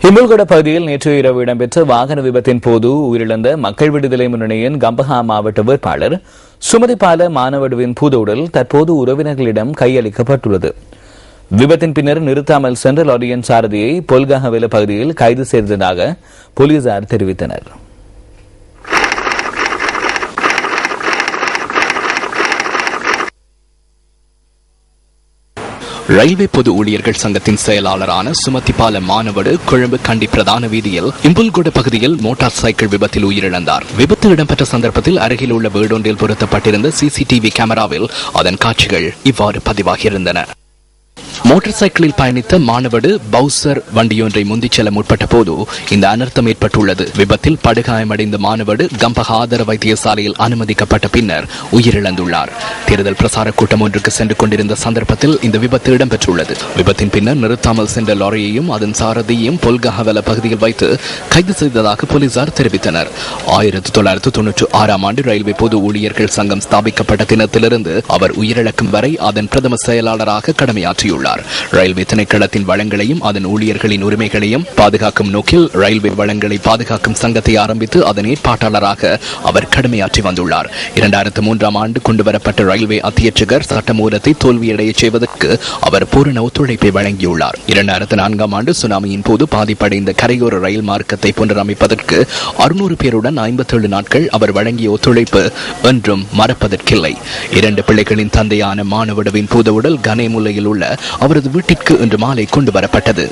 ஹிம்பல்கொட பகுதியில் நேற்று இரவு இடம்பெற்ற வாகன விபத்தின் போது உயிரிழந்த மக்கள் விடுதலை முன்னணியின் கம்பஹா மாவட்ட வேட்பாளர் சுமதிபால மானவடுவின் பூதவுடல் தற்போது உறவினர்களிடம் கையளிக்கப்பட்டுள்ளது. விபத்தின் பின்னர் நிறுத்தாமல் சென்ற லாரியின் சாரதியை பொல்கஹவெல பகுதியில் கைது செய்ததாக போலீசார் தெரிவித்தனர். ரயில்வே பொது ஊழியர்கள் சங்கத்தின் செயலாளரான சுமதிபால மானவடு கொழும்பு கண்டி பிரதான வீதியில் இம்புல்கொட பகுதியில் மோட்டார் சைக்கிள் விபத்தில் உயிரிழந்தார். விபத்து இடம்பெற்ற சந்தர்ப்பத்தில் அருகில் உள்ள வீடொன்றில் பொருத்தப்பட்டிருந்த சிசிடிவி கேமராவில் அதன் காட்சிகள் இவ்வாறு பதிவாகியிருந்தன. மோட்டார் சைக்கிளில் பயணித்த மானவடு பவுசர் வண்டியொன்றை முந்திச் செல்ல முற்பட்ட போது இந்த அனர்த்தம் ஏற்பட்டுள்ளது. விபத்தில் படுகாயமடைந்த மானவடு கம்பஹா ஆதார வைத்தியசாலையில் அனுமதிக்கப்பட்ட பின்னர் உயிரிழந்துள்ளார். தேர்தல் பிரசார கூட்டம் ஒன்றுக்கு சென்று கொண்டிருந்த சந்தர்ப்பத்தில் இந்த விபத்து இடம்பெற்றுள்ளது. விபத்தின் பின்னர் நிறுத்தாமல் சென்ற லாரியையும் அதன் சாரதியையும் பொல்கஹவெல பகுதியில் வைத்து கைது செய்ததாக போலீசார் தெரிவித்தனர். 1996 ஆண்டு ரயில்வே பொது ஊழியர்கள் சங்கம் ஸ்தாபிக்கப்பட்ட தினத்திலிருந்து அவர் உயிரிழக்கும் வரை அதன் பிரதம செயலாளராக கடமையாற்றியுள்ளார். ரயில்வே திணைக்களத்தின் வளங்களையும் அதன் ஊழியர்களின் உரிமைகளையும் பாதுகாக்கும் நோக்கில் ரயில்வே வளங்களை பாதுகாக்கும் சங்கத்தை ஆரம்பித்து அதன் ஏற்பாட்டாளராக அவர் கடமையாற்றி வந்துள்ளார். 2003 ஆண்டு கொண்டுவரப்பட்ட ரயில்வே அத்தியட்சகர் சட்டமூலத்தை தோல்வியடைய செய்வதற்கு அவர் பூரண ஒத்துழைப்பை வழங்கியுள்ளார். 2004 ஆண்டு சுனாமியின் போது பாதிப்படைந்த கரையோர ரயில் மார்க்கத்தை புனரமைப்பதற்கு 600 பேருடன் 57 நாட்கள் அவர் வழங்கிய ஒத்துழைப்பு என்றும் மறப்பதற்கில்லை. 2 பிள்ளைகளின் தந்தையான மானவடுவின் பூதவுடல் கனேமுல்லையில் உள்ள அவரது வீட்டிற்கு இன்று மாலை கொண்டு வரப்பட்டது.